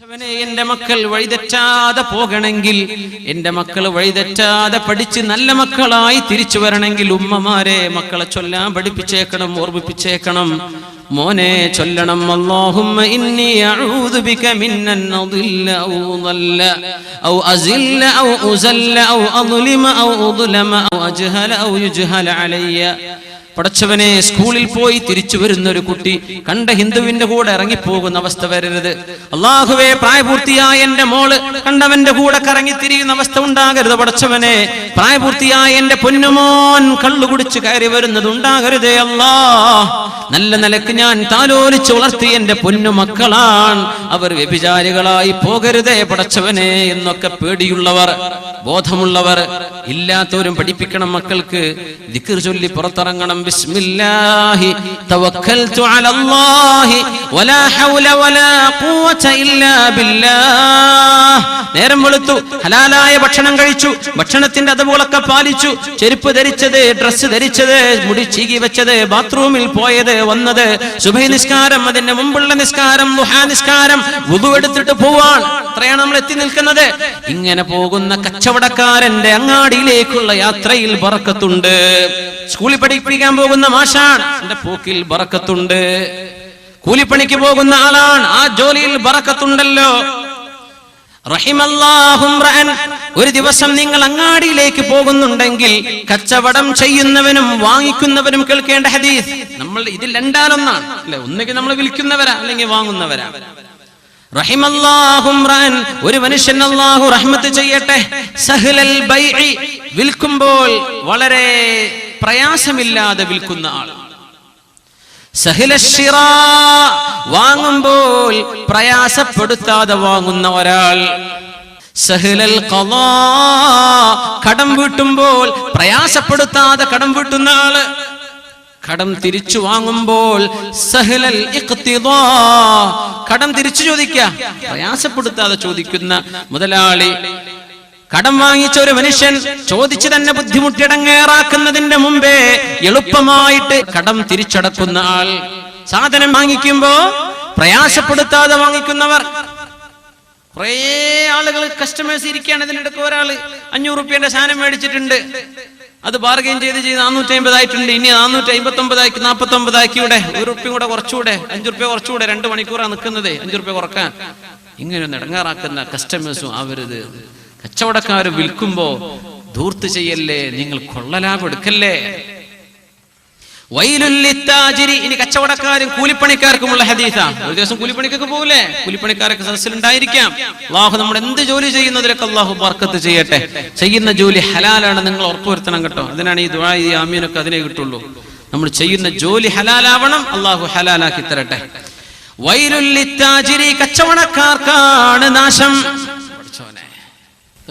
എന്റെ മക്കൾ വഴിതെറ്റാതെ പോകണമെങ്കിൽ, എന്റെ മക്കൾ വഴിതെറ്റാതെ പഠിച്ച് നല്ല മക്കളായി തിരിച്ചു വരണമെങ്കിൽ ഉമ്മമാരെ മക്കളെ ചൊല്ലാൻ പഠിപ്പിച്ചേക്കണം, ഓർമ്മിപ്പിച്ചേക്കണം. മോനെ ചൊല്ലണം, അല്ലാഹുമ്മ ഇന്നി അഊദു ബിക മിന്നൻ അദില്ല ഔ ദല്ല ഔ അസില്ല ഔ ഉസല്ല ഔ അദ്ലിമ ഔ ഉദ്ലമ ഔ അജ്ഹല ഔ യുജ്ഹല അലയ്യ. പടച്ചവനെ, സ്കൂളിൽ പോയി തിരിച്ചു വരുന്ന ഒരു കുട്ടി കണ്ട ഹിന്ദുവിന്റെ കൂടെ ഇറങ്ങിപ്പോകുന്ന അവസ്ഥ വരരുത്. അല്ലാഹുവേ, പ്രായപൂർത്തിയായ എന്റെ മോള് കണ്ടവന്റെ കൂടെ കറങ്ങിത്തിരിയുന്ന അവസ്ഥ ഉണ്ടാകരുത്. പടച്ചവനെ, പ്രായപൂർത്തിയായ എന്റെ പൊന്നുമോൻ കള്ളു കുടിച്ച് കയറി വരുന്നത് ഉണ്ടാകരുതേ അല്ലാ. നല്ല നിലക്ക് ഞാൻ താലോലിച്ച് വളർത്തി എന്റെ പൊന്നു മക്കളാണ്, അവർ വ്യഭിചാരികളായി പോകരുതേ പടച്ചവനെ എന്നൊക്കെ പേടിയുള്ളവർ, ബോധമുള്ളവർ, ഇല്ലാത്തവരും പഠിപ്പിക്കണം. മക്കൾക്ക് ദിക്ർ ചൊല്ലി പുറത്തിറങ്ങണം. ബിസ്മില്ലാഹി തവക്കൽതു അലല്ലാഹി വലാ ഹൗല വലാ ഖുവത ഇല്ലാ ബില്ലാഹ്. നേരം വെളുത്തു, ഹലാലായ ഭക്ഷണം കഴിച്ചു, ഭക്ഷണത്തിന്റെ അതുപോലൊക്കെ പാലിച്ചു, ചെരുപ്പ് ധരിച്ചത്, ഡ്രസ്സ് ധരിച്ചത്, മുടി ചീകി വെച്ചത്, ബാത്റൂമിൽ പോയത്, വന്നത്, സുബഹി നിസ്കാരം, അതിന്റെ മുമ്പുള്ള നിസ്കാരം, ദുഹാ നിസ്കാരം, വുദു എടുത്തിട്ട് പോവാൻ. അത്രയാണ് നമ്മൾ എത്തി നിൽക്കുന്നത്. ഇങ്ങനെ പോകുന്ന കച്ചവടക്കാരന്റെ അങ്ങാടിയിലേക്കുള്ള യാത്രയിൽ ബറക്കത്തുണ്ട്. സ്കൂളിൽ പഠിപ്പിക്കാൻ പോകുന്ന മാഷാണ്, എന്റെ പോക്കിൽ ബറക്കത്തുണ്ട്. കൂലിപ്പണിക്ക് പോകുന്ന ആളാണ്, ആ ജോലിയിൽ ബറക്കത്തുണ്ടല്ലോ. റഹിമല്ലാഹു റഅൻ. ഒരു ദിവസം നിങ്ങൾ അങ്ങാടിയിലേക്ക് പോകുന്നുണ്ടെങ്കിൽ കച്ചവടം ചെയ്യുന്നവനും വാങ്ങിക്കുന്നവനും കേൾക്കേണ്ട ഹദീസ്. നമ്മൾ ഇതിൽ രണ്ടാലൊന്നാണ് അല്ലെ, ഒന്നുകിൽ നമ്മൾ വിൽക്കുന്നവരാ അല്ലെങ്കിൽ വാങ്ങുന്നവരാ. റഹിമല്ലാഹു റഅൻ. ഒരു മനുഷ്യൻ അല്ലാഹു റഹ്മത്ത് ചെയ്യട്ടെ, സഹ്ലൽ ബൈഇ, വിൽക്കുമ്പോൾ വളരെ പ്രയാസമില്ലാതെ വിൽക്കുന്ന ആൾ. സഹ്ലശ്ശിറാ, വാങ്ങുമ്പോൾ പ്രയാസപ്പെടുത്താതെ വാങ്ങുന്ന ഒരാൾ. സഹ്ലൽ ഖളാ, കടം വീട്ടുമ്പോൾ പ്രയാസപ്പെടുത്താതെ കടം വീട്ടുന്ന ആള്. കടം തിരിച്ചു വാങ്ങുമ്പോൾ സഹ്ലൽ ഇഖ്തിദാ, കടം തിരിച്ചു ചോദിക്കുക, പ്രയാസപ്പെടുത്താതെ ചോദിക്കുന്ന മുതലാളി. കടം വാങ്ങിച്ച ഒരു മനുഷ്യൻ ചോദിച്ചു തന്നെ ബുദ്ധിമുട്ടിടങ്ങേറാക്കുന്നതിന്റെ മുമ്പേ എളുപ്പമായിട്ട് കടം തിരിച്ചടക്കുന്ന ആൾ. സാധനം വാങ്ങിക്കുമ്പോ പ്രയാസപ്പെടുത്താതെ വാങ്ങിക്കുന്നവർ. കുറേ ആളുകൾ, കസ്റ്റമേഴ്സ് ഇരിക്കുകയാണ്. ഇതിനിടയ്ക്ക് ഒരാള് 500 രൂപയുടെ സാധനം മേടിച്ചിട്ടുണ്ട്, അത് ബാർഗെയിൻ ചെയ്ത് 450 ആയിട്ടുണ്ട്. ഇനി 459 ആക്കി, 49 ആക്കിയൂടെ, 1 രൂപ കൂടെ കുറച്ചുകൂടെ, 5 രൂപ കുറച്ചുകൂടെ, 2 മണിക്കൂറാണ് നിൽക്കുന്നത്, 5 രൂപ കുറക്കാൻ. ഇങ്ങനെ നെടങ്ങാറാക്കുന്ന കസ്റ്റമേഴ്സും അവരുത്. കച്ചവടക്കാർ വിൽക്കുമ്പോ ധൂർത്ത് ചെയ്യല്ലേ, നിങ്ങൾ കൊള്ളലാഭം എടുക്കല്ലേ. വൈലുൽ ലിത്താജിരി. ഇനി കച്ചവടക്കാരും കൂലിപ്പണിക്കാർക്കുമുള്ള ഹദീസാ. ഒരു ദിവസം കൂലിപ്പണിക്കൊക്കെ പോകൂലേ, കൂലിപ്പണിക്കാരൊക്കെ സദസ്സിലുണ്ടായിരിക്കാം. അല്ലാഹു നമ്മൾ എന്ത് ജോലി ചെയ്യുന്നതിലൊക്കെ അല്ലാഹു ബർക്കത്ത് ചെയ്യട്ടെ. ചെയ്യുന്ന ജോലി ഹലാലാണ്, നിങ്ങൾ ഉറപ്പുവരുത്തണം കേട്ടോ. അതിനാണ് ഈ ദുആ, ഈ ആമീനൊക്കെ അതിനെ കിട്ടുള്ളൂ. നമ്മൾ ചെയ്യുന്ന ജോലി ഹലാലാവണം, അല്ലാഹു ഹലാലാക്കി തരട്ടെ. വൈലുൽ ലിത്താജിരി, കച്ചവടക്കാർക്കാണ് നാശം.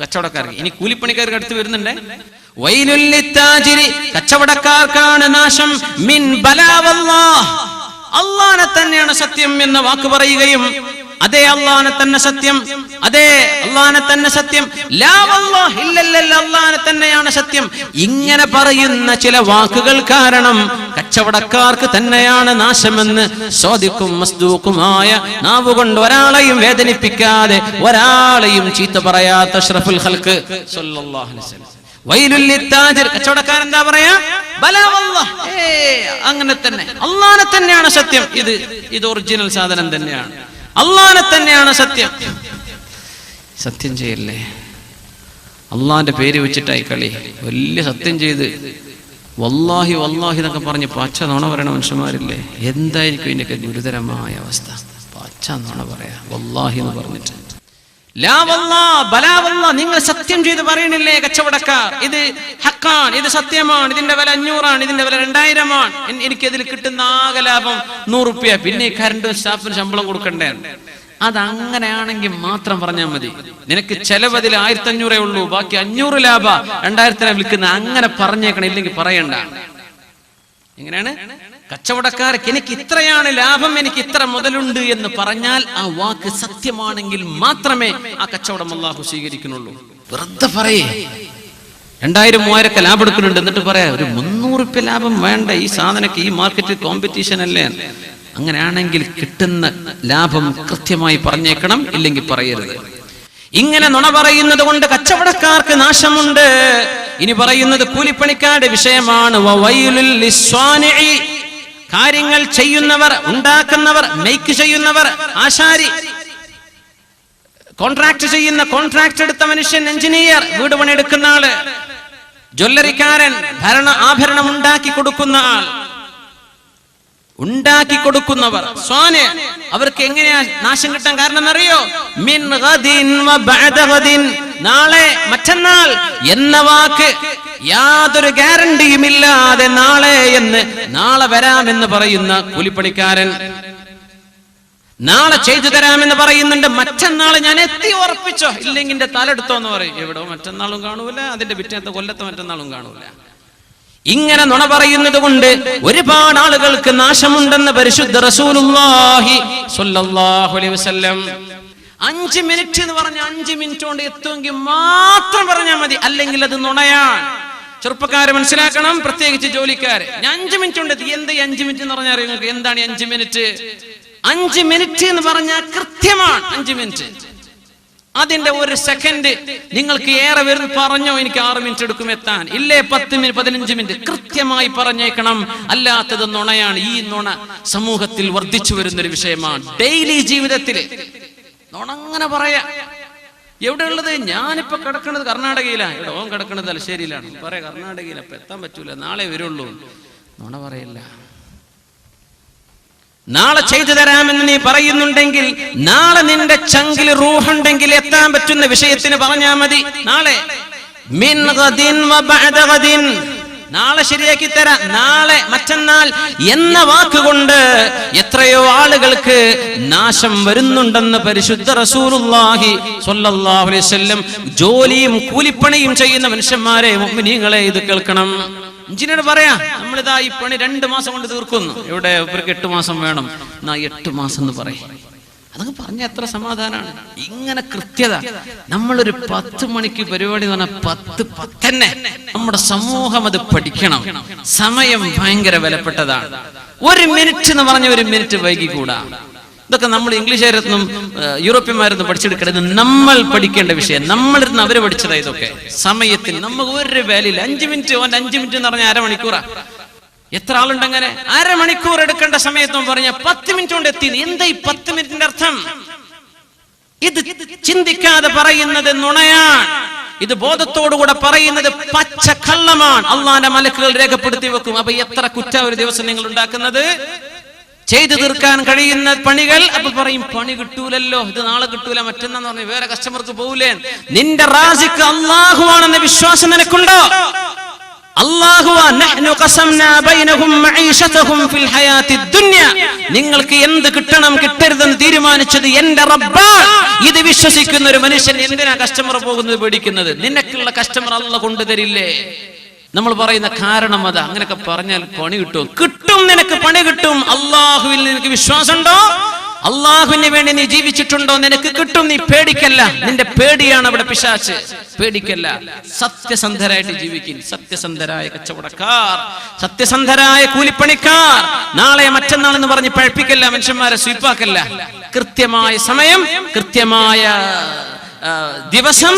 കച്ചവടക്കാർക്ക്. ഇനി കൂലിപ്പണിക്കാർക്ക് അടുത്ത് വരുന്നുണ്ട്. വൈലുൽ ലിത്താജിരി, കച്ചവടക്കാർക്കാണ് നാശം. മിൻ ബലാവല്ലാഹ്, അല്ലാഹനെ തന്നെയാണ് സത്യം എന്ന വാക്ക് പറയുകയും, അതേ അല്ലാഹനെ തന്നെ സത്യം, അതേ അല്ലാഹനെ തന്നെ സത്യം, ലാ വല്ലാഹ്, ഇല്ലല്ല അല്ലാഹനെ തന്നെയാണ് സത്യം, ഇങ്ങനെ പറയുന്ന ചില വാക്കുകൾ കാരണം കച്ചവടക്കാർക്ക് തന്നെയാണ് നാശമെന്ന് സ്വാദിഖും മസ്ദൂഖുമായ നാവുകൊണ്ട് ഒരാളെയും വേദനിപ്പിക്കാതെ, ഒരാളെയും ചീത്ത പറയാത്ത അഷ്റഫുൽ ഖൽഖ് സല്ലല്ലാഹു അലൈഹി വസല്ലം. വൈലുൽ ലിത്താജിർ, കച്ചവടക്കാരൻ എന്താ പറയാ? ബലാ വല്ലാഹ്, അങ്ങനെ തന്നെ അല്ലാഹനെ തന്നെയാണ് സത്യം, ഇത് ഒറിജിനൽ സാധനം തന്നെയാണ്, അല്ലാഹനെ തന്നെയാണ് സത്യം. സത്യം ചെയ്യല്ലേ, അള്ളാന്റെ പേര് വെച്ചിട്ടായി കളി. വലിയ സത്യം ചെയ്ത് വല്ലാഹി വല്ലാഹി എന്നൊക്കെ പറഞ്ഞ് പച്ച നുണ പറയണ മനുഷ്യന്മാരില്ലേ, എന്തായിരിക്കും ഇതിൻ്റെയൊക്കെ ഗുരുതരമായ അവസ്ഥ. പച്ച നുണ പറയാ വല്ലാഹി എന്ന് പറഞ്ഞിട്ട്. ലാ വല്ലാഹ് ബലാ വല്ലാഹ്, നിങ്ങൾ സത്യം ചെയ്ത് പറയണില്ലേ കച്ചവടക്കാർ, ഇത് ഹക്കാണ്, ഇത് സത്യമാണ്, ഇതിന്റെ വില 500 ഇതിന്റെ വില 2000 എനിക്കതിൽ കിട്ടുന്ന ആകെ ലാഭം 100 രൂപ, പിന്നെ കറണ്ടും സ്റ്റാഫിന് ശമ്പളം കൊടുക്കണ്ടേ. അതങ്ങനെയാണെങ്കിൽ മാത്രം പറഞ്ഞാൽ മതി. നിനക്ക് ചെലവതിൽ 1500 ഉള്ളൂ, ബാക്കി 500 ലാഭ, 2000 വിൽക്കുന്ന, അങ്ങനെ പറഞ്ഞേക്കണം. ഇല്ലെങ്കിൽ പറയണ്ട. എങ്ങനെയാണ് കച്ചവടക്കാർക്ക് എനിക്ക് ഇത്രയാണ് ലാഭം, എനിക്ക് ഇത്ര മുതലുണ്ട് എന്ന് പറഞ്ഞാൽ ആ വാക്ക് സത്യമാണെങ്കിൽ മാത്രമേ ആ കച്ചവടം അല്ലാഹു സ്വീകരിക്കുന്നുള്ളൂ. വെറുതെ പറയേ 2000-3000 ലാഭം എടുക്കുന്നുണ്ട്, എന്നിട്ട് പറയാ ഒരു 300 രൂപ ലാഭം വേണ്ട, ഈ സാധനക്ക് ഈ മാർക്കറ്റിൽ കോമ്പറ്റീഷൻ അല്ലേ, അങ്ങനെയാണെങ്കിൽ കിട്ടുന്ന ലാഭം കൃത്യമായി പറഞ്ഞേക്കണം, ഇല്ലെങ്കിൽ പറയരുത്. ഇങ്ങനെ നുണ പറയുന്നത് കൊണ്ട് കച്ചവടക്കാർക്ക് നാശമുണ്ട്. ഇനി പറയുന്നത് കൂലിപ്പണിക്കാരുടെ വിഷയമാണ്. വവൈലുൽ ലിസ്വാനിഇ, കാര്യങ്ങൾ ചെയ്യുന്നവർ, ഉണ്ടാക്കുന്നവർ, മേക്ക് ചെയ്യുന്നവർ, ആശാരി, കോൺട്രാക്ട് ചെയ്യുന്ന, കോൺട്രാക്ട് എടുത്ത മനുഷ്യൻ, എഞ്ചിനീയർ, വീട് പണിയെടുക്കുന്ന ആള്, ജ്വല്ലറിക്കാരൻ, ആഭരണം ഉണ്ടാക്കി കൊടുക്കുന്ന ആൾ, ഉണ്ടാക്കി കൊടുക്കുന്നവർ, സ്വാന്, അവർക്ക് എങ്ങനെയാ നാശം കിട്ടാൻ കാരണം എന്നറിയോ? മിൻ ഗദിൻ വ ബഅദ ഗദിൻ, നാളെ, മറ്റന്നാൾ എന്ന വാക്ക് യാതൊരു ഗ്യാരണ്ടിയും ഇല്ലാതെ നാളെ എന്ന്, നാളെ വരാമെന്ന് പറയുന്ന കൂലിപ്പണിക്കാരൻ, നാളെ ചെയ്തു തരാമെന്ന് പറയുന്നുണ്ട്, മറ്റന്നാൾ ഞാൻ എത്തി ഉറപ്പിച്ചോ, ഇല്ലെങ്കിൽ എന്റെ തലെടുത്തോ എന്ന് പറയും. എവിടോ മറ്റന്നാളും കാണൂല, അതിന്റെ പിറ്റേത്തെ കൊല്ലത്തെ മറ്റന്നാളും കാണൂല. ഇങ്ങനെ നുണ പറയുന്നത് കൊണ്ട് ഒരുപാട് ആളുകൾക്ക് നാശമുണ്ടെന്ന് പരിശുദ്ധ റസൂലുള്ളാഹി സ്വല്ലല്ലാഹു അലൈഹി വസല്ലം. 5 മിനിറ്റ് എന്ന് പറഞ്ഞ 5 മിനിറ്റ് കൊണ്ട് എത്തുമെങ്കിൽ മാത്രം പറഞ്ഞാൽ മതി, അല്ലെങ്കിൽ അത് നുണയാണ്. ചെറുപ്പക്കാരെ മനസ്സിലാക്കണം, പ്രത്യേകിച്ച് ജോലിക്കാര്. ഞാൻ 5 മിനിറ്റ് കൊണ്ട് എത്തി. എന്താ 5 മിനിറ്റ് എന്ന് പറഞ്ഞാൽ നിങ്ങൾക്ക് എന്താണ് 5 മിനിറ്റ്? 5 മിനിറ്റ് എന്ന് പറഞ്ഞാൽ കൃത്യമാണ് 5 മിനിറ്റ്. അതിന്റെ 1 സെക്കൻഡ് നിങ്ങൾക്ക് ഏറെ വരുന്ന പറഞ്ഞോ, എനിക്ക് 6 മിനിറ്റ് എടുക്കും എത്താൻ, ഇല്ലേ 10 മിനിറ്റ് 15 മിനിറ്റ്, കൃത്യമായി പറഞ്ഞേക്കണം. അല്ലാത്തത് നുണയാണ്. ഈ നുണ സമൂഹത്തിൽ വർദ്ധിച്ചു വരുന്നൊരു വിഷയമാണ്. ഡെയിലി ജീവിതത്തിൽ നുണ അങ്ങനെ പറയാ. എവിടെ ഉള്ളത്? ഞാനിപ്പോ കിടക്കുന്നത് കർണാടകയിലാണ്, ഇവിടെ ഓൻ കിടക്കുന്നത് തലശ്ശേരിയിലാണ്. പറയാ കർണാടകയിൽ അപ്പൊ എത്താൻ പറ്റൂല, നാളെ വരുള്ളൂ. നുണ പറയില്ല. നാളെ ചെയ്തു തരാമെന്ന് നീ പറയുന്നുണ്ടെങ്കിൽ, നാളെ നിന്റെ ചങ്കിൽ റൂഹുണ്ടെങ്കിൽ എത്താൻ പറ്റുന്ന വിഷയത്തിന് പറഞ്ഞാൽ മതി. നാളെ മിൻ ഗദിൻ വ ബഅദ ഗദിൻ, നാളെ ശരിയാക്കി തരാം, നാളെ, മറ്റന്നാൾ എന്ന വാക്കുകൊണ്ട് എത്രയോ ആളുകൾക്ക് നാശം വരുന്നുണ്ടെന്ന് പരിശുദ്ധ റസൂലുള്ളാഹി സ്വല്ലല്ലാഹു അലൈഹി വസല്ലം. ജോലിയും കൂലിപ്പണിയും ചെയ്യുന്ന മനുഷ്യന്മാരെ, മുഅ്മിനീങ്ങളെ, ഇത് കേൾക്കണം. എഞ്ചിനീയർ പറയാ, നമ്മളിതാ ഈ പണി 2 മാസം കൊണ്ട് തീർക്കുന്നു. ഇവിടെ ഇവർക്ക് 8 മാസം വേണം, എന്നാ 8 മാസം എന്ന് പറയും. അതൊക്കെ പറഞ്ഞ എത്ര സമാധാനമാണ്. ഇങ്ങനെ കൃത്യത. നമ്മളൊരു 10 മണിക്ക് പരിപാടി എന്ന് പറഞ്ഞാൽ 10 തന്നെ നമ്മുടെ സമൂഹം അത് പഠിക്കണം. സമയം ഭയങ്കര വിലപ്പെട്ടതാണ്. 1 മിനിറ്റ് എന്ന് പറഞ്ഞ 1 മിനിറ്റ് വൈകിക്കൂടാ. ഇതൊക്കെ നമ്മൾ ഇംഗ്ലീഷുകാരൊന്നും യൂറോപ്യന്മാരൊന്നും പഠിച്ചെടുക്കരുത്. നമ്മൾ പഠിക്കേണ്ട വിഷയം. നമ്മളിരുന്ന് അവര് പഠിച്ചതാ ഇതൊക്കെ. സമയത്തിന് നമുക്ക് ഒരു വാല്യൂ. 5 മിനിറ്റ്, 5 മിനിറ്റ് എന്ന് പറഞ്ഞാൽ 1/2 മണിക്കൂറാ. എത്ര ആളുണ്ടങ്ങനെ? 1/2 മണിക്കൂർ എടുക്കേണ്ട സമയത്തും പറഞ്ഞ 10 മിനിറ്റ് കൊണ്ട് എത്തി. എന്താ ഈ 10 മിനിറ്റിന്റെ അർത്ഥം? ഇത് ചിന്തിക്കാതെ പറയുന്നത് നുണയാണ്. ഇത് ബോധത്തോടുകൂടെ പറയുന്നത് പച്ച കള്ളമാണ്. അള്ളാന്റെ മലക്കുകൾ രേഖപ്പെടുത്തി വെക്കും. അപ്പൊ എത്ര കുറ്റ ഒരു ദിവസം നിങ്ങൾ ഉണ്ടാക്കുന്നത്? ചെയ്തു തീർക്കാൻ കഴിയുന്ന പണികൾ. അപ്പൊ പറയും പണി കിട്ടൂലല്ലോ, ഇത് നാളെ കിട്ടൂല, മറ്റന്നാന്ന് പറഞ്ഞു വേറെ കസ്റ്റമർക്ക് പോകൂലേ. നിന്റെ റാസിഖ് അല്ലാഹു ആണെന്ന വിശ്വാസം നിനക്കുണ്ടോ? നിങ്ങൾക്ക് എന്ത് കിട്ടണം കിട്ടരുതെന്ന് തീരുമാനിച്ചത് എന്റെ റബ്ബാണ്. ഇത് വിശ്വസിക്കുന്ന ഒരു മനുഷ്യൻ എന്തിനാ കസ്റ്റമർ പോകുന്നത് പേടിക്കുന്നത്? നിനക്കുള്ള കസ്റ്റമർ അല്ലാഹു കൊണ്ടുതരില്ലേ? നമ്മൾ പറയുന്ന കാരണം അതാ. അങ്ങനെയൊക്കെ പറഞ്ഞാൽ പണി കിട്ടും. കിട്ടും, നിനക്ക് പണി കിട്ടും. അള്ളാഹുവിൽ നിനക്ക് വിശ്വാസമുണ്ടോ? അള്ളാഹുവിന് വേണ്ടി നീ ജീവിച്ചിട്ടുണ്ടോ? നിനക്ക് കിട്ടും. നീ പേടിക്കല്ല. നിന്റെ പേടിയാണ് അവിടെ പിശാച്. പേടിക്കല്ല. സത്യസന്ധരായിട്ട് ജീവിക്കും. സത്യസന്ധരായ കച്ചവടക്കാർ, സത്യസന്ധരായ കൂലിപ്പണിക്കാർ. നാളെ മറ്റന്നാൾ എന്ന് പറഞ്ഞ് പഴപ്പിക്കല്ല, മനുഷ്യന്മാരെ സ്വീപ്പാക്കല്ല. കൃത്യമായ സമയം, കൃത്യമായ ദിവസം,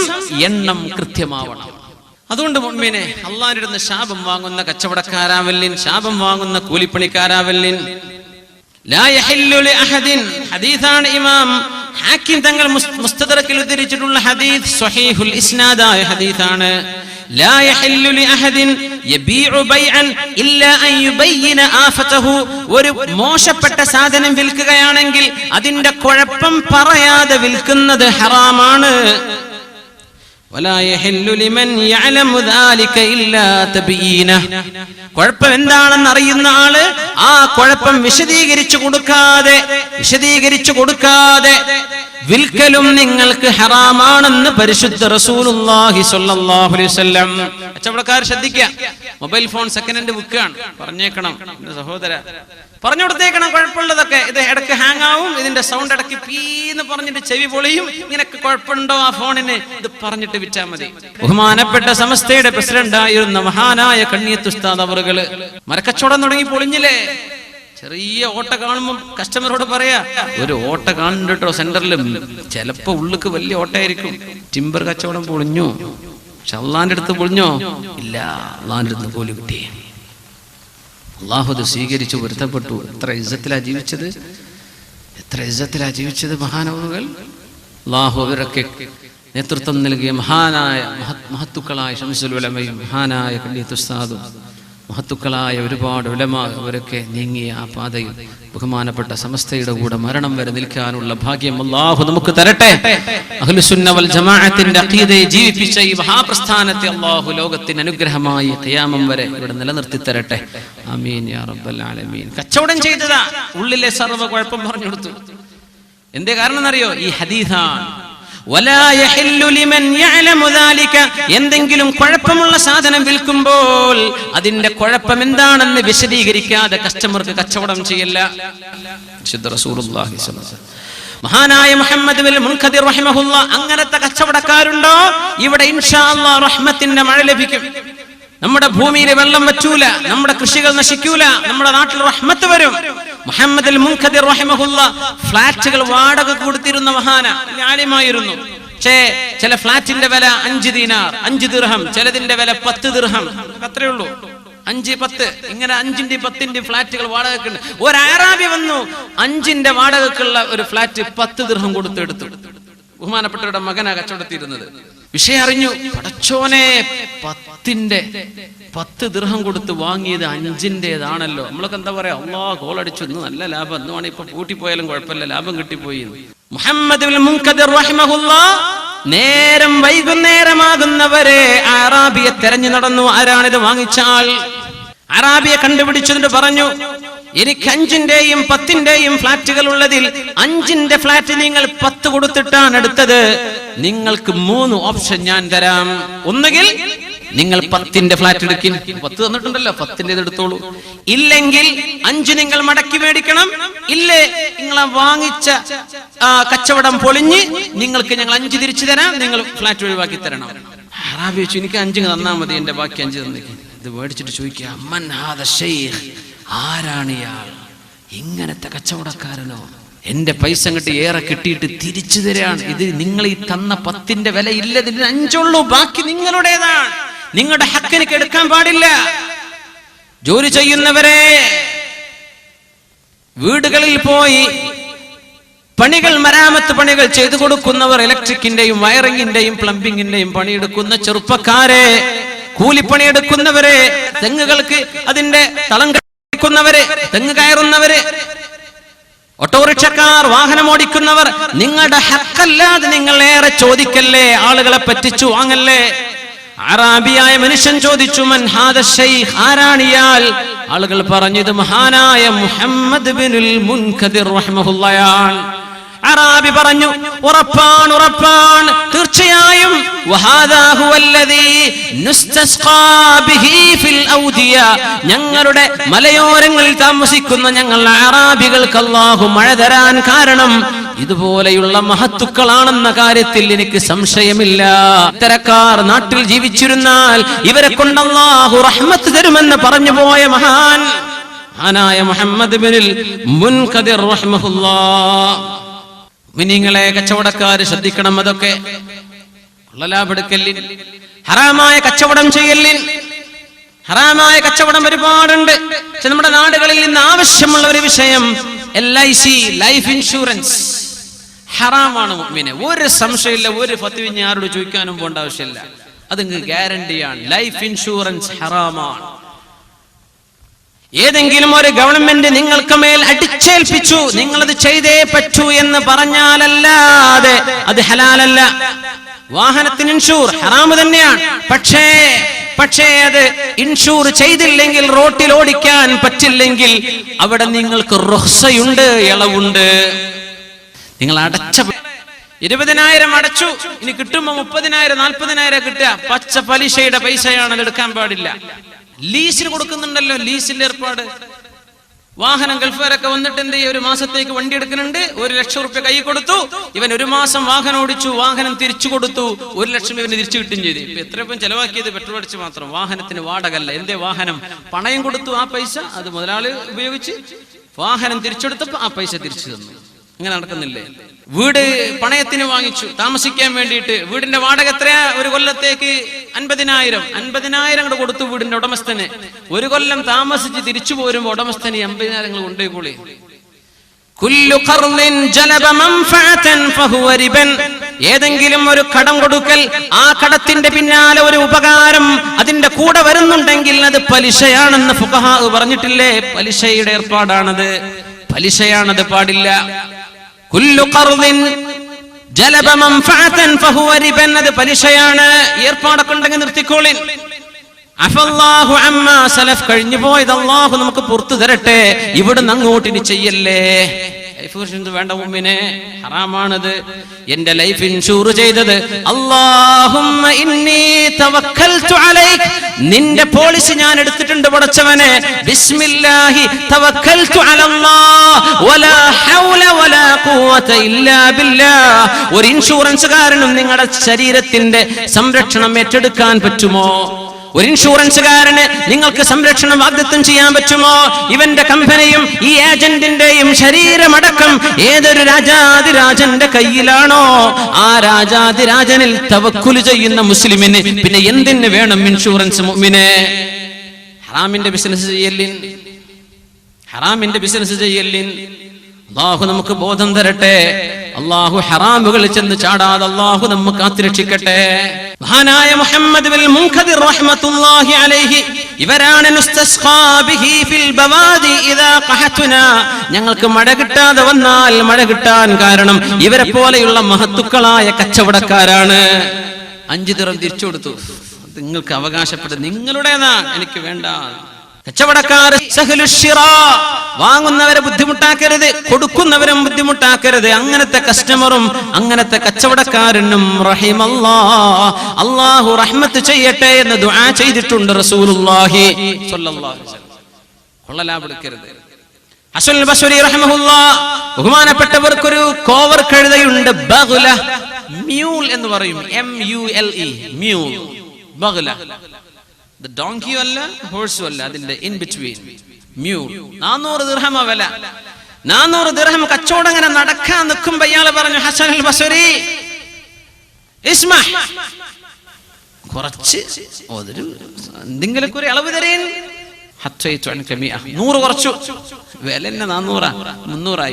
എണ്ണം കൃത്യമാവണം. അതുകൊണ്ട് മുഅ്മിനെ, അള്ളാഹുവിന്റെ അടുത്ത് ശാപം വാങ്ങുന്ന കച്ചവടക്കാരാവല്ലിൻ, ശാപം വാങ്ങുന്ന കൂലിപ്പണിക്കാരാവല്ലിൻ. ലാ യഹില്ലു ലിഅഹദിൻ, ഹദീസാണ് ഇമാം ഹാക്കിം തങ്ങൾ മുസ്തദറക്കിൽ ഉദ്ധരിച്ചിട്ടുള്ള ഹദീസ്, സ്വഹീഹുൽ ഇസ്നാദായ ഹദീസാണ്. ലാ യഹില്ലു ലിഅഹദിൻ യബീഉ ബൈഅൻ ഇല്ലാ അൻ യുബയ്യിന ആഫതഹു. ഒരു മോശപ്പെട്ട സാധനം വിൽക്കുകയാണെങ്കിൽ അതിന്റെ കുഴപ്പം പറയാതെ വിൽക്കുന്നത് ഹറാമാണ്. കുഴപ്പം എന്താണെന്ന് അറിയുന്ന ആള് ആ കുഴപ്പം വിശദീകരിച്ചു കൊടുക്കാതെ വിൽക്കലും നിങ്ങൾക്ക് ഹറാമാണെന്ന് പരിശുദ്ധ റസൂലുള്ളാഹി സ്വല്ലല്ലാഹു അലൈഹി വസല്ലം. കച്ചവടക്കാർ ശ്രദ്ധിക്കുക. മൊബൈൽ ഫോൺ സെക്കൻഡ് ഹാൻഡ് വിൽക്കുകയാണ്, പറഞ്ഞേക്കണം എന്റെ സഹോദര, പറഞ്ഞു കൊടുത്തേക്കണം കുഴപ്പമുള്ളതൊക്കെ. ഇത് ഇടയ്ക്ക് ഹാങ് ആവും, ഇതിന്റെ സൗണ്ട് ഇടയ്ക്ക് പീന്ന് പറഞ്ഞിട്ട് ചെവി പൊളിയും. ഇങ്ങനൊക്കെ കുഴപ്പമുണ്ടോ ആ ഫോണിന്? ഇത് പറഞ്ഞിട്ട് വിറ്റാൽ മതി. ബഹുമാനപ്പെട്ട സമസ്തയുടെ പ്രസിഡന്റ് ആയിരുന്ന മഹാനായ കണ്ണിയത്ത് ഉസ്താദ് അവറുകള് മരക്കച്ചവടം തുടങ്ങി പൊളിഞ്ഞില്ലേ? ചെറിയ ഓട്ട കാണുമ്പോൾ കസ്റ്റമറോട് പറയാ, ഒരു ഓട്ട കാണുന്നുണ്ട് കേട്ടോ സെന്ററിൽ, ചിലപ്പോ ഉള്ളിക്ക് വലിയ ഓട്ടയായിരിക്കും. ടിമ്പർ കച്ചവടം പൊളിഞ്ഞു, പക്ഷെ അള്ളാന്റെ അടുത്ത് പൊളിഞ്ഞോ? ഇല്ല, അള്ളാന്റെ അടുത്ത് പോലും കിട്ടി. അള്ളാഹു അത് സ്വീകരിച്ചു, പൊരുത്തപ്പെട്ടു. എത്ര ഇസ്സത്തിലാ ജീവിച്ചത്, എത്ര ഇസ്സത്തിലാ ജീവിച്ചത് മഹാനവറുകൾ. അള്ളാഹു അവരൊക്കെ നേതൃത്വം നൽകിയ മഹാനായ മഹത്തുക്കളായ ശംസുൽ ഉലമയും മഹാനായ കല്ലിയത്ത് ഉസ്താദും മഹത്തുക്കളായ ഒരുപാട് ഉലമ അവരൊക്കെ നീങ്ങിയ ആ പാതയിൽ ബഹുമാനപ്പെട്ട സമസ്തയുടെ കൂടെ മരണം വരെ നിൽക്കാനുള്ള ഭാഗ്യം അല്ലാഹു നമുക്ക് തരട്ടെ. അഹ്ലുസുന്ന വൽ ജമാഅത്തിന്റെ അഖീദയെ ജീവിപ്പിച്ച ഈ മഹാപ്രസ്ഥാനത്തെ അല്ലാഹു ലോകത്തിന് അനുഗ്രഹമായി ഖിയാമം വരെ ഇവിടെ നിലനിർത്തി തരട്ടെ. ആമീൻ യാ റബ്ബൽ ആലമീൻ. കച്ചവടം ചെയ്തതാ, ഉള്ളിലെ സർവ്വ കുഴപ്പം പറഞ്ഞു കൊടുത്തു. എന്തേ കാരണം എന്നറിയോ? ഈ ഹദീസാണ്. എന്തെങ്കിലും കുഴപ്പമുള്ള സാധനം വിൽക്കുമ്പോൾ അതിന്റെ കുഴപ്പം എന്താണെന്ന് വിശദീകരിക്കാതെ കസ്റ്റമർക്ക് കച്ചവടം ചെയ്യല്ല. മഹാനായ മുഹമ്മദ് ബിൻ മുൻഖദിർ റഹിമഹുല്ലാ, അങ്ങനത്തെ കച്ചവടക്കാരുണ്ടോ ഇവിടെ ഇൻഷാ അല്ലാഹ് റഹ്മത്തിന്റെ മഴ ലഭിക്കും. നമ്മുടെ ഭൂമിയിൽ വെള്ളം വറ്റൂല, നമ്മുടെ കൃഷികൾ നശിക്കൂല, നമ്മുടെ നാട്ടിൽ റഹ്മത്ത് വരും. മുഹമ്മദ് അൽ മുൻഖദിർ റഹിമഹുല്ലാ ഫ്ലാറ്റുകൾ വാടക കൊടുത്തിരുന്ന മഹാന, ആലിമായിരുന്നു. പക്ഷേ ചില ഫ്ലാറ്റിന്റെ വില 5 ദീനാർ, 5 ദിർഹം, ചിലതിന്റെ വില 10 ദിർഹം, അത്രേ ഉള്ളൂ. 5, 10 ഇങ്ങനെ 5ന്റെ 10ന്റെ ഫ്ലാറ്റുകൾ വാടകക്കുണ്ട്. ഒരു അറാബി വന്നു 5ന്റെ വാടകക്കുള്ള ഒരു ഫ്ലാറ്റ് 10 ദിർഹം കൊടുത്തെടുത്തു. ബഹുമാനപ്പെട്ടവരുടെ മകനാ കച്ചവടത്തിയിരുന്നത്. വിഷയം അറിഞ്ഞു. പടച്ചോനെ, 10 ദിർഹം കൊടുത്ത് വാങ്ങിയത് 5ന്റേതാണല്ലോ. നമ്മളൊക്കെ എന്താ പറയാ, അല്ലാഹ് ഗോളടിച്ചു, ഇന്ന് നല്ല ലാഭം, ഇന്ന് വേണേ ഇപ്പൊ പൂട്ടിപ്പോയാലും കുഴപ്പമില്ല, ലാഭം കിട്ടിപ്പോയി. മുഹമ്മദ് ബിൻ മുൻഖദിർ റഹിമഹുല്ലാ നേരം വൈകുന്നേരമാകുന്നവരെ അറാബിയെ തെരഞ്ഞു നടന്നു. ആരാണിത് വാങ്ങിച്ച ആൾ? അറാബിയെ കണ്ടുപിടിച്ചതിന് പറഞ്ഞു, എനിക്ക് 5ന്റെയും 10ന്റെയും ഫ്ലാറ്റുകൾ ഉള്ളതിൽ 5ന്റെ ഫ്ലാറ്റ് നിങ്ങൾ 10 കൊടുത്തിട്ടാണ് എടുത്തത്. നിങ്ങൾക്ക് 3 ഓപ്ഷൻ ഞാൻ തരാം. ഒന്നുകിൽ നിങ്ങൾ 10ന്റെ ഫ്ലാറ്റ് എടുക്കും, 10 തന്നിട്ടുണ്ടല്ലോ, 10ന്റെ എടുത്തോളൂ. ഇല്ലെങ്കിൽ 5 നിങ്ങൾ മടക്കി മേടിക്കണം. ഇല്ലേ നിങ്ങളെ വാങ്ങിച്ച കച്ചവടം പൊളിഞ്ഞ് നിങ്ങൾക്ക് ഞങ്ങൾ 5 തിരിച്ചു തരാം, നിങ്ങൾ ഫ്ലാറ്റ് ഒഴിവാക്കി തരണം. അറാബി വെച്ചു, എനിക്ക് 5 തന്നാ മതി, എന്റെ ബാക്കി 5 തന്നേക്ക്. ഇത് മേടിച്ചിട്ട് ചോദിക്കുക, മൻ ഹാദ ശൈഖ്, ആരാണ് ഇയാൾ? ഇങ്ങനത്തെ കച്ചവടക്കാരനോ? എന്റെ പൈസ അങ്ങോട്ട് ഏറെ കിട്ടിയിട്ട് തിരിച്ചു തരാണ്. ഇത് നിങ്ങൾ ഈ തന്ന 10ന്റെ വില ഇല്ല, ഇതിന് 5 ഉള്ളൂ, ബാക്കി നിങ്ങളുടേതാണ്. നിങ്ങളുടെ ഹക്കിന് എടുക്കാൻ പാടില്ല. ജോലി ചെയ്യുന്നവരെ, വീടുകളിൽ പോയി പണികൾ, മരാമത്ത് പണികൾ ചെയ്തു കൊടുക്കുന്നവർ, ഇലക്ട്രിക്കിന്റെയും വയറിങ്ങിന്റെയും പ്ലംബിങ്ങിന്റെയും പണിയെടുക്കുന്ന ചെറുപ്പക്കാരെ, കൂലിപ്പണിയെടുക്കുന്നവരെ, തെങ്ങുകൾക്ക് അതിന്റെ തളം കയറുന്നവരെ, തെങ്ങ് കയറുന്നവരെ, ഓട്ടോറിക്ഷക്കാർ, വാഹനം ഓടിക്കുന്നവർ, നിങ്ങളുടെ ഹക്കല്ലാതെ നിങ്ങൾ ഏറെ ചോദിക്കല്ലേ, ആളുകളെ പറ്റിച്ചു വാങ്ങല്ലേ. അറാബിയായ മനുഷ്യൻ ചോദിച്ചു, മൻ ഹാദ ശൈഖ്, ആരാണ് ഇയാൾ? ആളുകൾ പറഞ്ഞു, ഇത് മഹാനായ മുഹമ്മദ് ബിനുൽ മുൻഖദിർ റഹിമഹുല്ലാഹ്. അറാബി പറഞ്ഞു, ഉറപ്പാണ്, ഉറപ്പാണ്, തീർച്ചയായും. വഹാദാ ഹുവല്ലദീ നുസ്തസ്ഖാ ബിഹി ഫിൽ ഔദിയ, ഞങ്ങളുടെ മലയോരങ്ങളിൽ താമസിക്കുന്ന ഞങ്ങൾ അറാബികൾക്ക് അല്ലാഹു മഴ തരാൻ കാരണം ഇതുപോലെയുള്ള മഹത്തുക്കളാണെന്ന കാര്യത്തിൽ എനിക്ക് സംശയമില്ല. ഇത്തരക്കാർ നാട്ടിൽ ജീവിച്ചിരുന്നാൽ ഇവരെ കൊണ്ട് അല്ലാഹു റഹ്മത്ത് തരുമെന്ന് പറഞ്ഞു പോയ മഹാനായ മുഹമ്മദ് ബിനുൽ മുൻഖദിർ റഹിമഹുല്ലാഹ്. മിനിങ്ങളെ, കച്ചവടക്കാര് ശ്രദ്ധിക്കണം. അതൊക്കെ ലാഭെടുക്കല്ലിൻ, ഹറാമായ കച്ചവടം ചെയ്യല്ലിൻ. ഹറാമായ കച്ചവടം ഒരുപാടുണ്ട്. പക്ഷെ നമ്മുടെ നാടുകളിൽ നിന്ന് ആവശ്യമുള്ള ഒരു വിഷയം LIC, ലൈഫ് ഇൻഷുറൻസ് ഹറാമാണ്. മുഅ്മിനെ, ഒരു സംശയമില്ല, ഒരു ഫത്വ ആരോട് ചോദിക്കാനും പോകേണ്ട ആവശ്യമില്ല. അത് ഗ്യാരണ്ടിയാണ്. ലൈഫ് ഇൻഷുറൻസ് ഹറാമാണ്. ഏതെങ്കിലും ഒരു ഗവൺമെന്റ് നിങ്ങൾക്ക് മേൽ അടിച്ചേൽപ്പിച്ചു, നിങ്ങളത് ചെയ്തേ പറ്റൂ എന്ന് പറഞ്ഞാലല്ലാതെ അത് ഹലാലല്ല. വാഹനത്തിന് ഇൻഷൂർ ഹറാമ് തന്നെയാണ്. പക്ഷേ അത് ഇൻഷൂർ ചെയ്തില്ലെങ്കിൽ, റോട്ടിൽ ഓടിക്കാൻ പറ്റില്ലെങ്കിൽ അവിടെ നിങ്ങൾക്ക് റുഖ്സയുണ്ട്, ഇളവുണ്ട്. നിങ്ങൾ അടച്ച 20,000 അടച്ചു, ഇനി കിട്ടുമ്പോ 30,000 40,000 കിട്ടുക. പച്ച പലിശയുടെ പൈസയാണ്, അത് എടുക്കാൻ പാടില്ല. ലീസിന് കൊടുക്കുന്നുണ്ടല്ലോ, ലീസിന്റെ ഏർപ്പാട്. വാഹനം ഗൾഫുകാരൊക്കെ വന്നിട്ട് എന്ത് ചെയ്യും, ഒരു മാസത്തേക്ക് വണ്ടി എടുക്കുന്നുണ്ട്, 1 ലക്ഷം റുപ്യ കൈ കൊടുത്തു, ഇവൻ 1 മാസം വാഹനം ഓടിച്ചു, വാഹനം തിരിച്ചു കൊടുത്തു, 1 ലക്ഷം ഇവന് തിരിച്ചു കിട്ടുകയും ചെയ്തു. ഇപ്പൊ എത്രയും ചെലവാക്കിയത് പെട്രോൾ അടിച്ച് മാത്രം, വാഹനത്തിന് വാടകല്ല. എന്തേ വാഹനം പണയം കൊടുത്തു, ആ പൈസ അത് മുതലാളി ഉപയോഗിച്ച് വാഹനം തിരിച്ചെടുത്തപ്പോ ആ പൈസ തിരിച്ചു തന്നു. അങ്ങനെ നടക്കുന്നില്ലേ? വീട് പണയത്തിന് വാങ്ങിച്ചു താമസിക്കാൻ വേണ്ടിയിട്ട്. വീടിന്റെ വാടക എത്രയാ? ഒരു കൊല്ലത്തേക്ക് 50,000 അങ്ങോട്ട് കൊടുത്തു വീടിന്റെ ഉടമസ്ഥന്. ഒരു കൊല്ലം താമസിച്ച് തിരിച്ചു പോരുമ്പോ ഉടമസ്ഥന് 50,000 കൊണ്ടുപോയിക്കോളി. ഏതെങ്കിലും ഒരു കടം കൊടുക്കൽ, ആ കടത്തിന്റെ പിന്നാലെ ഒരു ഉപകാരം അതിന്റെ കൂടെ വരുന്നുണ്ടെങ്കിൽ അത് പലിശയാണെന്ന് ഫുഖഹാ പറഞ്ഞിട്ടില്ലേ? പലിശയുടെ ഏർപ്പാടാണത്, പലിശയാണത്, പാടില്ല. കുല്ലു ഖർദിൻ ജലബ മൻഫഅതൻ ഫഹുവ റിബൻ, അത് പലിശയാണ്. ഏർപ്പാടൊക്കെ ഉണ്ടെങ്കിൽ നിർത്തിക്കോളിൻ. അഫല്ലാഹു അമ്മാ സലഫ്, കഴിഞ്ഞു പോയത് അല്ലാഹു നമുക്ക് പുറത്തു തരട്ടെ. ഇവിടുന്ന് അങ്ങോട്ട് ഇനി ചെയ്യല്ലേ. ലൈഫ് ഇൻഷുറൻസ് വേണ്ട മുഅ്മിനേ, ഹറാമാണത്. എന്റെ ലൈഫ് ഇൻഷൂർ ചെയ്തത് അല്ലാഹുമ്മ ഇന്നി തവക്കൽതു അലൈക്, നിന്റെ പോളിസി ഞാൻ എടുത്തിട്ടുണ്ട് പടച്ചവനെ. ബിസ്മില്ലാഹി തവക്കൽതു അലല്ലാഹ് വലാ ഹൗല വലാ ഖുവത ഇല്ലാ ബില്ലാഹ്. ഒരു ഇൻഷുറൻസുകാരനും നിങ്ങളുടെ ശരീരത്തിന്റെ സംരക്ഷണം ഏറ്റെടുക്കാൻ പറ്റുമോ? ഒരു ഇൻഷുറൻസുകാരന് നിങ്ങൾക്ക് സംരക്ഷണം വാഗ്ദത്തം ചെയ്യാൻ പറ്റുമോ? ഇവന്റെ കമ്പനിയും ഈ ഏജന്റിന്റെയും ശരീരമടക്കം ഏതൊരു രാജാതിരാജന്റെ കയ്യിലാണോ, ആ രാജാതിരാജനിൽ തവക്കുൽ ചെയ്യുന്ന മുസ്ലിമിന് പിന്നെ എന്തിന് വേണം ഇൻഷുറൻസ്? മുഅ്മിനേ, ഹറാമിന്റെ ബിസിനസ് ചെയ്യല്ലിൻ, ഹറാമിന്റെ ബിസിനസ് ചെയ്യല്ലിൻ. അല്ലാഹു നമുക്ക് ബോധം തരട്ടെ. അല്ലാഹു ഹറാമുകളിൽ ചെന്ന് ചാടാതെ അല്ലാഹു നമ്മെ കാത്തുരക്ഷിക്കട്ടെ. മഹാനായ മുഹമ്മദ് ബിൻ മുൻകദിർ റഹ്മത്തുള്ളാഹി അലൈഹി, ഇവരാണ് നുസ്തസ്ഖാ ബിഹി ഫിൽ ബവാദി ഇദാ ഖഹതുനാ, ഞങ്ങൾക്ക് മഴ കിട്ടാതെ വന്നാൽ മഴ കിട്ടാൻ കാരണം ഇവരെ പോലെയുള്ള മഹത്തുക്കളായ കച്ചവടക്കാരാണ്. 5 ദിർഹം തിരിച്ചു കൊടുത്തു. നിങ്ങൾക്ക് അവകാശപ്പെട്ടത് നിങ്ങളുടേതാ, എനിക്ക് വേണ്ട. കച്ചവടക്കാർ വാങ്ങുന്നവരെ ബുദ്ധിമുട്ടാക്കരുത്, കൊടുക്കുന്നവരും ബുദ്ധിമുട്ടാക്കരുത്. അങ്ങനത്തെ കസ്റ്റമറും അങ്ങനത്തെ കച്ചവടക്കാരനും റഹിമല്ലാഹ്, അല്ലാഹു റഹ്മത്ത് ചെയ്യട്ടെ എന്ന് ദുആ ചെയ്തിട്ടുണ്ട് റസൂലുള്ളാഹി സ്വല്ലല്ലാഹു അലൈഹി വസല്ലം. കൊള്ളലാപെടുക്കരുത്. ഹസൻ ബസ്രി റഹിമഹുല്ലാഹ്, ബഹുമാനപ്പെട്ടവർക്കൊരു കോവർ കഴുതയുണ്ട്, ബഗ്ല, മ്യൂൾ എന്ന് പറയും, MULE, മ്യൂൾ, ബഗ്ല. ഡോങ്കി അല്ല, ഹോഴ്സും അല്ല, അതിന്റെ ഇൻ ബിറ്റ്വീൻ, മ്യൂൾ. 400 ദിർഹം വില. 400 ദിർഹം കച്ചവടം ഇങ്ങനെ നടക്കാൻ നിൽക്കുമ്പോ ഇയാള് പറഞ്ഞു, ഹസൻ അൽ ബസ്രി ഇസ്മ, കുറച്ച് എന്തെങ്കിലും ഒരു അളവ് തരേൻ. 100 കുറച്ചു. വില തന്നെ 400, 300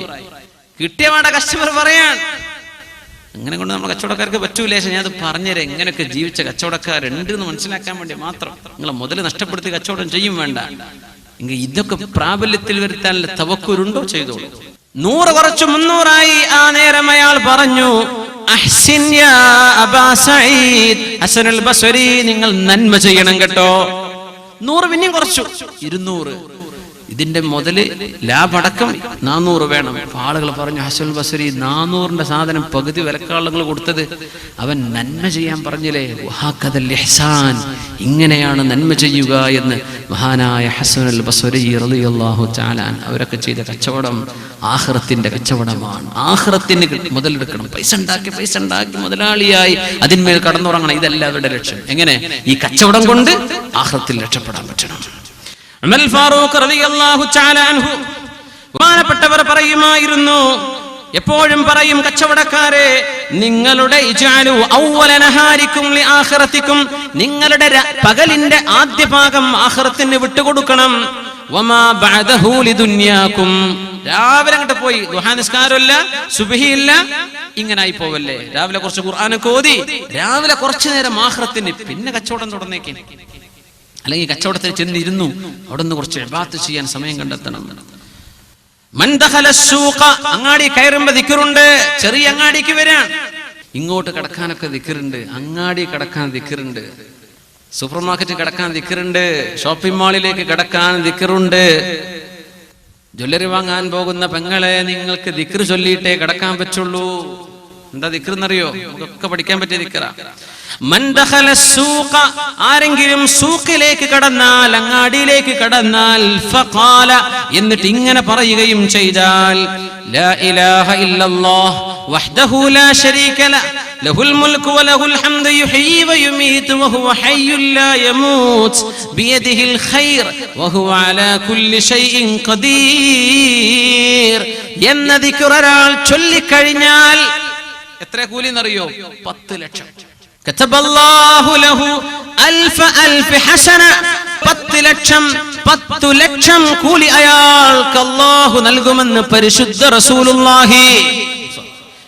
കിട്ടിയ വേണ്ട. കസ്റ്റമർ പറയാൻ അങ്ങനെ കൊണ്ട് നമ്മൾ കച്ചവടക്കാർക്ക് പറ്റൂലേ? ഞാൻ അത് പറഞ്ഞുതരാം. എങ്ങനെയൊക്കെ ജീവിച്ച കച്ചവടക്കാരുണ്ട് എന്ന് മനസ്സിലാക്കാൻ വേണ്ടി മാത്രം. നിങ്ങളെ മുതൽ നഷ്ടപ്പെടുത്തി കച്ചവടം ചെയ്യും വേണ്ട. എങ്കിൽ ഇതൊക്കെ പ്രാബല്യത്തിൽ വരുത്താൻ തവക്കുലുണ്ടോ? ചെയ്തോളൂ. 100 കുറച്ചു 300. ആ നേരം അയാൾ പറഞ്ഞു, അഹ്സിൻ യാ അബാ സഈദ്, ഹസൻ അൽ ബസ്രി, നിങ്ങൾ നന്മ ചെയ്യണം കേട്ടോ. 100 പിന്നെയും കുറച്ചു, 200. ഇതിന്റെ മുതല് ലാഭടക്കം 400 വേണം. ആളുകൾ പറഞ്ഞു, ഹസൻ ബസ്രി 400ന്റെ സാധനം പകുതി വിലക്കാളുകൾ കൊടുത്തത് അവൻ നന്മ ചെയ്യാൻ പറഞ്ഞില്ലേ. വഹാകദൽ ഇഹ്സാൻ, ഇങ്ങനെയാണ് നന്മ ചെയ്യുക എന്ന് മഹാനായ ഹസൻ അൽ ബസ്രി റളിയല്ലാഹു തആല അവരൊക്കെ ചെയ്ത കച്ചവടം ആഖിറത്തിന്റെ കച്ചവടമാണ്. ആഖിറത്തിന് മുതലെടുക്കണം. പൈസ ഉണ്ടാക്കി മുതലാളിയായി അതിന്മേൽ കടന്നുറങ്ങണം. ഇതല്ല അവരുടെ ലക്ഷ്യം. എങ്ങനെ ഈ കച്ചവടം കൊണ്ട് ആഖിറത്തിൽ രക്ഷപ്പെടാൻ പറ്റണം. ഉമർ ഫാറൂഖ് റളിയല്ലാഹു തആല അൻഹു ബഹുമാനപ്പെട്ടവർ പറയുമായിരുന്നു, എപ്പോഴും പറയും, കച്ചവടക്കാരെ, നിങ്ങളുടെ ഇജഅലു അവ്വല നഹാരിക്കും ലിആഖിറതിക്കും, നിങ്ങളുടെ പകലിന്റെ ആദ്യ ഭാഗം ആഖിറത്തിന് വിട്ടുകൊടുക്കണം. വമാ ബഅദഹു ലിദുനിയാകും, രാവിലെ അങ്ങോട്ട് പോയി ദുഹാ നിസ്കാരമില്ല, സുബ്ഹി ഇല്ല, ഇങ്ങനായി പോവല്ലേ. രാവിലെ കുറച്ച് ഖുർആനൊക്കെ ഓതി രാവിലെ കുറച്ചു നേരം ആഖിറത്തിന്, പിന്നെ കച്ചവടം തുടർന്നേക്കും. അല്ലെങ്കിൽ കച്ചവടത്തിൽ ചെന്നിരുന്നു അവിടെ നിന്ന് കുറച്ച് ഇബാദത്ത് ചെയ്യാൻ സമയം കണ്ടെത്തണം. മൻ ദഖല സൂഖ, അങ്ങാടി കയറുമ്പോ ദിക്റുണ്ട്. ചെറിയ അങ്ങാടിക്ക് വരാൻ, ഇങ്ങോട്ട് കടക്കാനൊക്കെ ദിക്റുണ്ട്. അങ്ങാടി കടക്കാൻ ദിക്റുണ്ട്, സൂപ്പർ മാർക്കറ്റ് കടക്കാൻ ദിക്റുണ്ട്, ഷോപ്പിംഗ് മാളിലേക്ക് കടക്കാൻ ദിക്റുണ്ട്. ജ്വല്ലറി വാങ്ങാൻ പോകുന്ന പെങ്ങളെ, നിങ്ങൾക്ക് ദിക്ർ ചൊല്ലിയിട്ടേ കടക്കാൻ പറ്റുള്ളൂ. എന്താ ദിക്ർ എന്നറിയോ? നമുക്കൊക്കെ പഠിക്കാൻ പറ്റിയ ദിക്റാ. മൻ ദഖല സൂഖ, ആരെങ്കിലും സൂഖിലേക്ക് കടന്നാൽ, അങ്ങാടിയിലേക്ക് കടന്നാൽ, ഫഖാല, എന്നിട്ട് ഇങ്ങനെ പറയുകയും ചെയ്താൽ, ലാ ഇലാഹ ഇല്ലല്ലാഹ് വഹ്ദഹു ലാ ശരീക ലഹ്, ലഹുൽ മുൽക്കു വലഹുൽ ഹംദു യുഹ്യി വയുമീതു വഹുവ ഹയ്യുൻ ലാ യമൂത് ബിയദിഹിൽ ഖൈർ വഹുവ അലാ കുല്ലി ഷൈഇൻ ഖദീർ എന്ന ദിക്ർ ഒരാൾ ചൊല്ലിക്കഴിഞ്ഞാൽ എത്ര കൂലി എന്നറിയോ? 10 ലക്ഷം. കതബല്ലാഹു ലഹു അൽഫ ഹസന. 10 ലക്ഷം കൂലി അയാൾക്ക് അല്ലാഹു നൽകുമെന്ന് പരിശുദ്ധ റസൂലുള്ളാഹി.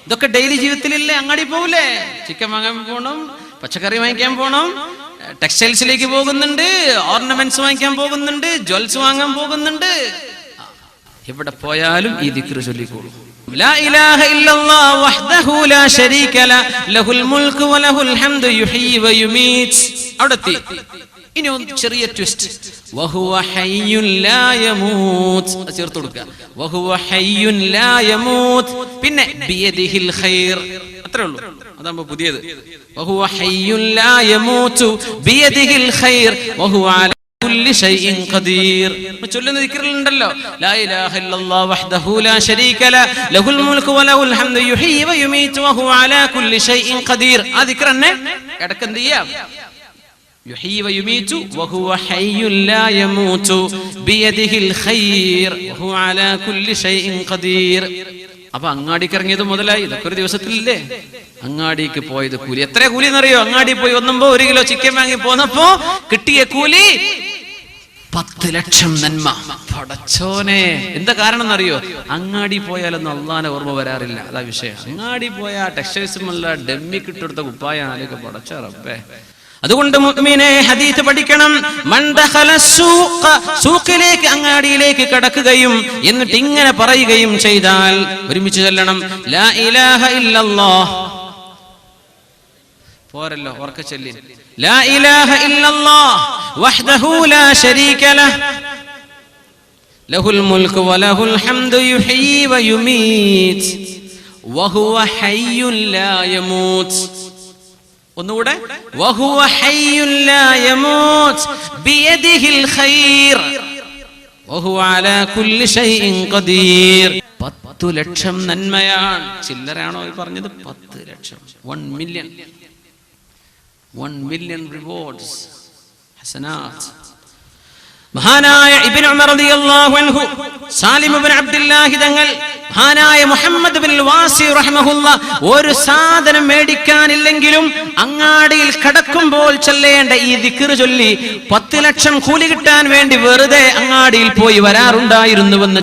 ഇതൊക്കെ ഡെയിലി ജീവിതത്തിലില്ലേ? അങ്ങാടി പോകൂലേ? ചിക്കൻ വാങ്ങാൻ പോകണം, പച്ചക്കറി വാങ്ങിക്കാൻ പോകണം, ടെക്സ്റ്റൈൽസിലേക്ക് പോകുന്നുണ്ട്, ഓർണമെന്റ്സ് വാങ്ങിക്കാൻ പോകുന്നുണ്ട്, ജ്വൽസ് വാങ്ങാൻ പോകുന്നുണ്ട്. എവിടെ പോയാലും ഈ ദിക്ർ ചൊല്ലിക്കോളൂ. لا إله إلا الله وحده لا شريك له له الملك وله الحمد يحيي ويميت. അവിടെത്തി. ഇനി ഒന്ന് ചെറിയ ട്വിസ്റ്റ്. വഹുവ ഹയ്യുൻ ലാ യമൂത് ചേർത്ത് കൊടുക്കുക. വഹുവ ഹയ്യുൻ ലാ യമൂത്. പിന്നെ ബിയദിഹിൽ ഖൈർ. അത്രേ ഉള്ളൂ. അതാകുമ്പോൾ പുതിയത്. വഹുവ ഹയ്യുൻ ലാ യമൂതു ബിയദിഹിൽ ഖൈർ വഹുവ അലാ കുല്ലി ഷൈഇൻ ഖദീർ. ചൊല്ലുന്ന ദിക്റിലുണ്ടല്ലോ, ലാ ഇലാഹ ഇല്ലല്ലാഹു വഹ്ദഹു ലാ ശരീക ലഹു ലഹുൽ മുൽക്കു വലഹുൽ ഹംദു യുഹ്യി വയുമീതു വഹുവ അലാ കുല്ലി ഷൈഇൻ ഖദീർ. ആ ദിക്ർ തന്നെ ഇടയ്ക്ക് എന്ത് ചെയ്യാം? യുഹ്യി വയുമീതു വഹുവ ഹയ്യുൻ ലാ യമൂതു ബിയദിഹിൽ ഖൈർ വഹുവ അലാ കുല്ലി ഷൈഇൻ ഖദീർ. അപ്പൊ അങ്ങാടിക്ക് ഇറങ്ങിയത് മുതലായി. ഇതൊക്കെ ഒരു ദിവസത്തിലില്ലേ? അങ്ങാടിക്ക് പോയത് കൂലി എത്ര കൂലി എന്നറിയോ? അങ്ങാടി പോയി വന്നുമ്പോ 1 കിലോ ചിക്കൻ വാങ്ങി പോന്നപ്പോ കിട്ടിയ കൂലി 10 ലക്ഷം നന്മ. പടച്ചോനെ, എന്താ കാരണം എന്നറിയോ? അങ്ങാടി പോയാലൊന്നും അള്ളാനെ ഓർമ്മ വരാറില്ല. അതാ വിഷയം. അങ്ങാടി പോയാ ടെക്സ്റ്റൈൽസുമല്ല ഡമ്മി കിട്ടെടുത്ത കുപ്പായ ആലൊക്കെ പടച്ച റബ്ബേ. അതുകൊണ്ട് മുഅ്മിനെ ഹദീസ് പഠിക്കണം. മൻ ദഖല സൂഖ, സൂഖിലേക്ക് അങ്ങാടിയിലേക്ക് കടക്കുകയും എന്നിട്ട് ഇങ്ങനെ പറയുകയും ചെയ്താൽ ഒരുമിച്ച് ചൊല്ലണം, ലാ ഇലാഹ ഇല്ലല്ലാഹ്. പോരല്ലോ, ഉറക്കെ ചൊല്ലി. ലാ ഇലാഹ ഇല്ലല്ലാഹ് വഹ്ദഹു ലാ ശരീക ലഹു ലഹുൽ മുൽക്കു വലഹുൽ ഹംദു യുഹ്യി വയുമീത് വഹുവ ഹയ്യുൻ ലാ യമൂത്. ഒന്നുകൂടെ, വഹുവ ഹയ്യുൻ ലാ യമൂത് ബിയദിഹിൽ ഖൈർ വഹുവ അലാ കുല്ലി ഷൈഇൻ ഖദീർ. 10 ലക്ഷം നന്മയാണ്. ചില്ലറയാണോ ഈ പറഞ്ഞത്? 10 ലക്ഷം. 1 million റിവാർഡ്സ്, ഹസനാത്ത്. മഹാനായ ഇബ്നു ഉമർ റളിയല്ലാഹു അൻഹു, സാലിം ഇബ്നു അബ്ദുല്ലാഹി തങ്ങൾ, മഹാനായ മുഹമ്മദ് ബിൻ വാസി റഹ്മഹുല്ലാ, ഒരു സാധനം മേടിക്കാനില്ലെങ്കിലും അങ്ങാടിയിൽ കടക്കുമ്പോൾ ചൊല്ലേണ്ട ഈ ദിക്ർ ചൊല്ലി 10 ലക്ഷം കൂലി കിട്ടാൻ വേണ്ടി വെറുതെ അങ്ങാടിയിൽ പോയി വരാറുണ്ടായിരുന്നുവെന്ന്